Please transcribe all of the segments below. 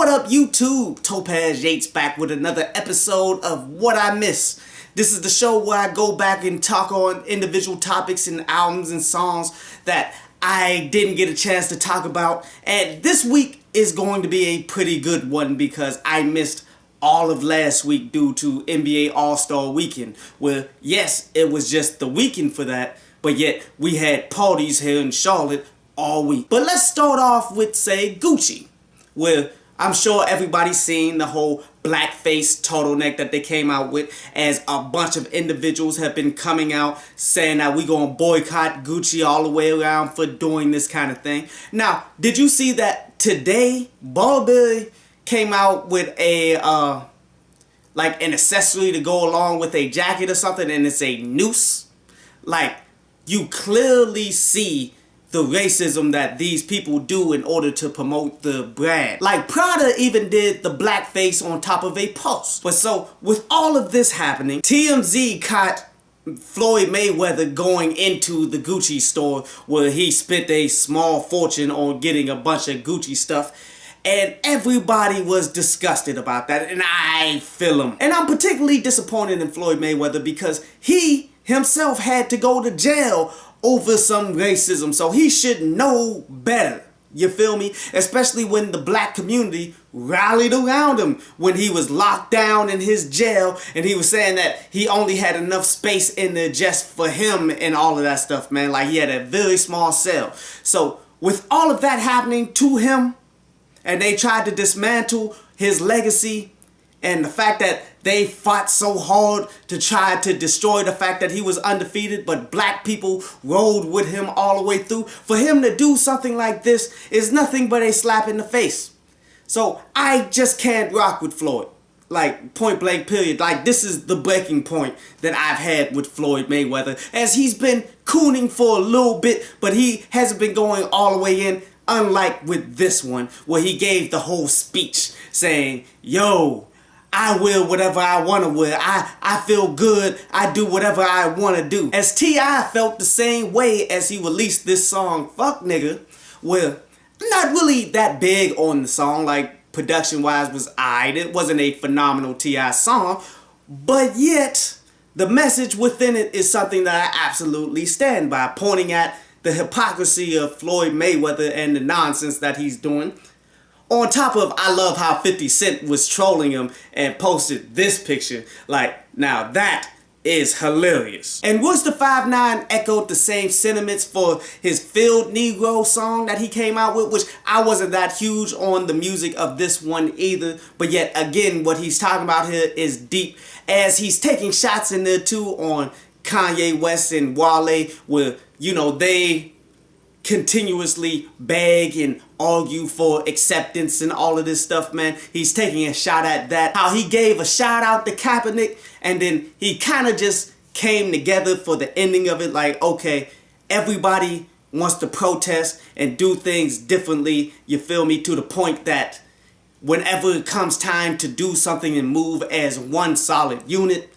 What up, YouTube? Topaz Yates back with another episode of What I Miss. This is the show where I go back and talk on individual topics and albums and songs that I didn't get a chance to talk about. And this week is going to be a pretty good one because I missed all of last week due to NBA All-Star Weekend. Where, yes, it was just the weekend for that, but yet we had parties here in Charlotte all week. But let's start off with, say, Gucci, where I'm sure everybody's seen the whole blackface turtleneck that they came out with, as a bunch of individuals have been coming out saying that we're going to boycott Gucci all the way around for doing this kind of thing. Now, did you see that today Burberry came out with a like an accessory to go along with a jacket or something, and it's a noose? Like, you clearly see the racism that these people do in order to promote the brand. Like, Prada even did the blackface on top of a post. But so, with all of this happening, TMZ caught Floyd Mayweather going into the Gucci store where he spent a small fortune on getting a bunch of Gucci stuff. And everybody was disgusted about that, and I feel him. And I'm particularly disappointed in Floyd Mayweather because he himself had to go to jail over some racism, so he should know better. You feel me? Especially when the black community rallied around him when he was locked down in his jail, and he was saying that he only had enough space in there just for him and all of that stuff, man. Like, he had a very small cell. So with all of that happening to him, and they tried to dismantle his legacy, and the fact that they fought so hard to try to destroy the fact that he was undefeated, but black people rode with him all the way through. For him to do something like this is nothing but a slap in the face. So I just can't rock with Floyd. Like, point blank period. Like, this is the breaking point that I've had with Floyd Mayweather, as he's been cooning for a little bit, but he hasn't been going all the way in. Unlike with this one, where he gave the whole speech saying, yo, I wear whatever I want to wear. I feel good. I do whatever I want to do. As T.I. felt the same way as he released this song, Fuck Nigga, where I'm not really that big on the song. Like, production-wise was aight. It wasn't a phenomenal T.I. song, but yet the message within it is something that I absolutely stand by, pointing at the hypocrisy of Floyd Mayweather and the nonsense that he's doing. On top of, I love how 50 Cent was trolling him and posted this picture. Like, now that is hilarious. And Royce da 5'9" echoed the same sentiments for his Field Negro song that he came out with, which I wasn't that huge on the music of this one either. But yet again, what he's talking about here is deep, as he's taking shots in there too on Kanye West and Wale, where, you know, they continuously beg and argue for acceptance and all of this stuff, man. He's taking a shot at that. How he gave a shout out to Kaepernick, and then he kind of just came together for the ending of it. Like, okay, everybody wants to protest and do things differently, you feel me, to the point that whenever it comes time to do something and move as one solid unit,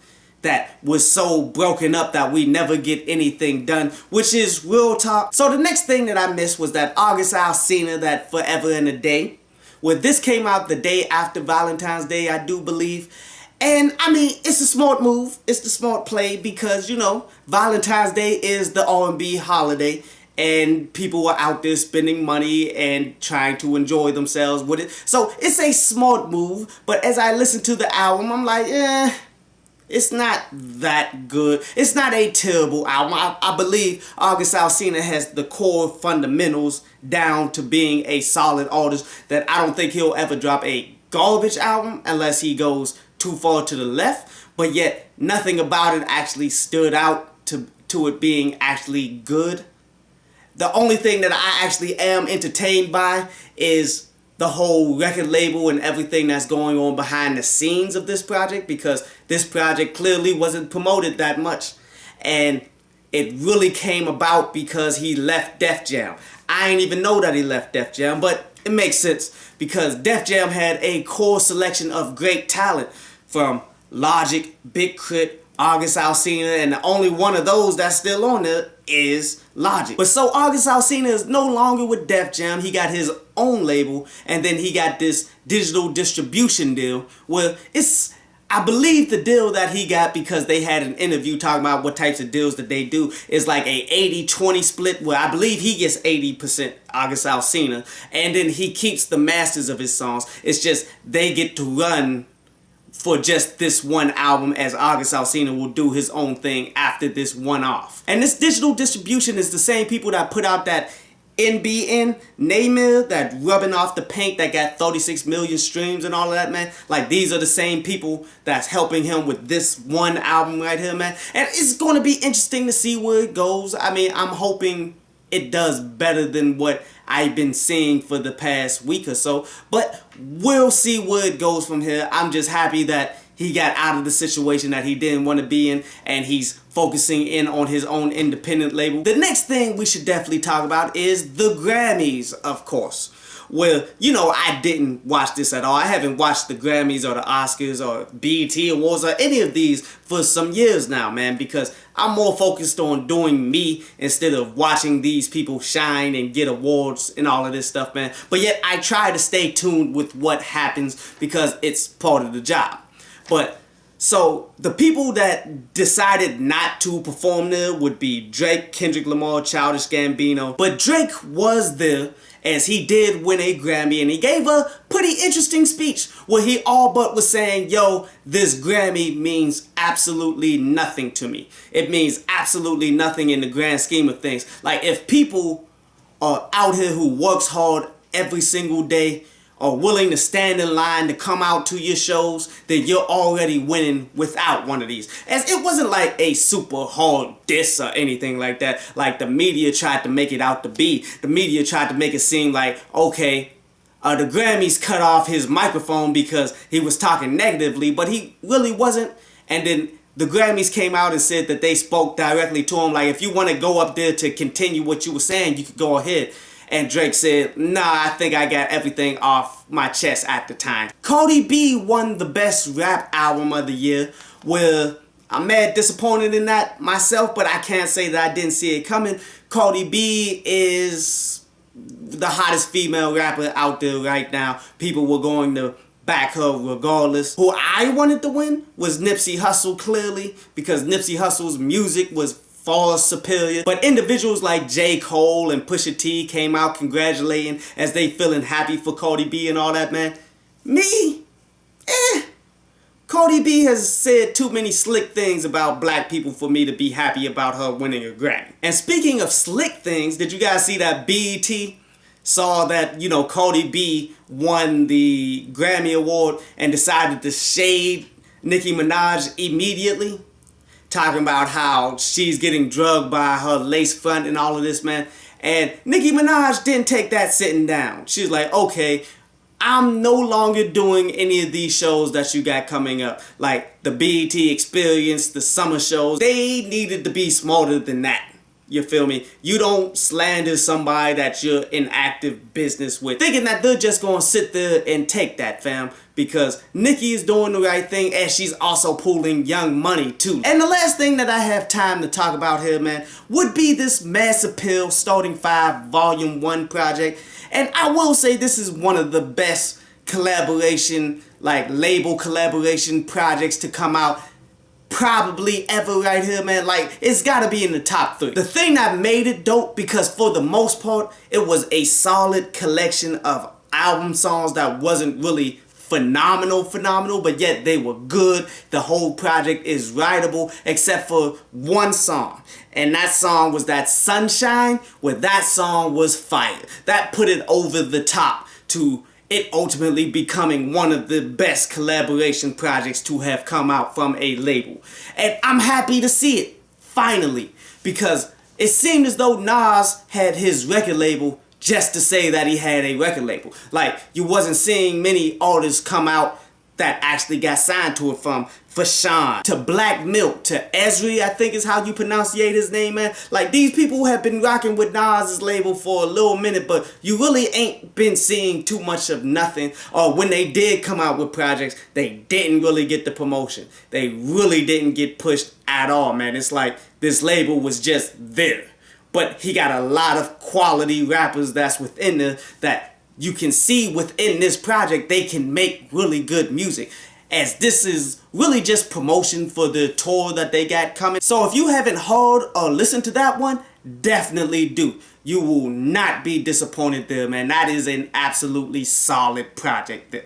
that was so broken up that we never get anything done, which is real talk. So the next thing that I missed was that August Alsina, that Forever and a Day, where this came out the day after Valentine's Day, I do believe. And I mean, it's a smart move, it's the smart play, because, you know, Valentine's Day is the R&B holiday, and people were out there spending money and trying to enjoy themselves with it. So it's a smart move, but as I listen to the album, I'm like, it's not that good. It's not a terrible album. I believe August Alsina has the core fundamentals down to being a solid artist, that I don't think he'll ever drop a garbage album unless he goes too far to the left. But yet, nothing about it actually stood out to it being actually good. The only thing that I actually am entertained by is the whole record label and everything that's going on behind the scenes of this project, because this project clearly wasn't promoted that much, and it really came about because he left Def Jam. I didn't even know that he left Def Jam, but it makes sense because Def Jam had a core selection of great talent, from Logic, Big Crit, August Alsina, and the only one of those that's still on there is Logic. But so August Alsina is no longer with Def Jam. He got his own label, and then he got this digital distribution deal where I believe the deal that he got, because they had an interview talking about what types of deals that they do, is like a 80-20 split where I believe he gets 80%, August Alsina, and then he keeps the masters of his songs. It's just they get to run for just this one album, as August Alsina will do his own thing after this one off. And this digital distribution is the same people that put out that NBN, Naymir, that rubbing off the paint that got 36 million streams and all of that, man. Like, these are the same people that's helping him with this one album right here, man. And it's going to be interesting to see where it goes. I mean, I'm hoping it does better than what I've been seeing for the past week or so. But we'll see where it goes from here. I'm just happy that he got out of the situation that he didn't want to be in, and he's focusing in on his own independent label. The next thing we should definitely talk about is the Grammys, of course. Well, you know, I didn't watch this at all. I haven't watched the Grammys or the Oscars or BET Awards or any of these for some years now, man, because I'm more focused on doing me instead of watching these people shine and get awards and all of this stuff, man. But yet I try to stay tuned with what happens because it's part of the job. But so the people that decided not to perform there would be Drake, Kendrick Lamar, Childish Gambino. But Drake was there, as he did win a Grammy, and he gave a pretty interesting speech where he all but was saying, yo, this Grammy means absolutely nothing to me. It means absolutely nothing in the grand scheme of things. Like, if people are out here who works hard every single day, are willing to stand in line to come out to your shows, then you're already winning without one of these. As it wasn't like a super hard diss or anything like that, like the media tried to make it out to be. The media tried to make it seem like, okay, the Grammys cut off his microphone because he was talking negatively, but he really wasn't. And then the Grammys came out and said that they spoke directly to him, like, if you want to go up there to continue what you were saying, you could go ahead. And Drake said, nah, I think I got everything off my chest at the time. Cardi B won the best rap album of the year. Well, I'm mad disappointed in that myself, but I can't say that I didn't see it coming. Cardi B is the hottest female rapper out there right now. People were going to back her regardless. Who I wanted to win was Nipsey Hussle, clearly, because Nipsey Hussle's music was far superior. But individuals like J. Cole and Pusha T came out congratulating as they feeling happy for Cardi B and all that, man. Me? Cardi B has said too many slick things about black people for me to be happy about her winning a Grammy. And speaking of slick things, did you guys see that BET saw that, you know, Cardi B won the Grammy Award and decided to shade Nicki Minaj immediately? Talking about how she's getting drugged by her lace front and all of this, man. And Nicki Minaj didn't take that sitting down. She's like, okay, I'm no longer doing any of these shows that you got coming up. Like the BET Experience, the summer shows. They needed to be smarter than that. You feel me? You don't slander somebody that you're in active business with, thinking that they're just gonna sit there and take that, fam. Because Nicki is doing the right thing, and she's also pulling young money too. And the last thing that I have time to talk about here, man, would be this Mass Appeal Starting 5 Volume 1 project. And I will say this is one of the best collaboration, like label collaboration projects to come out probably ever right here, man. Like, it's gotta be in the top 3. The thing that made it dope, because for the most part, it was a solid collection of album songs that wasn't really phenomenal, but yet they were good. The whole project is rideable, except for one song. And that song was that Sunshine, where that song was fire. That put it over the top to it ultimately becoming one of the best collaboration projects to have come out from a label. And I'm happy to see it, finally, because it seemed as though Nas had his record label just to say that he had a record label. Like, you wasn't seeing many artists come out that actually got signed to it, from Fashawn to Black Milk to Esri, I think is how you pronunciate his name, man. Like, these people have been rocking with Nas's label for a little minute, but you really ain't been seeing too much of nothing. Or when they did come out with projects, they didn't really get the promotion. They really didn't get pushed at all, man. It's like this label was just there. But he got a lot of quality rappers that's within there that you can see within this project they can make really good music, as this is really just promotion for the tour that they got coming. So if you haven't heard or listened to that one, definitely do. You will not be disappointed there, man. That is an absolutely solid project there.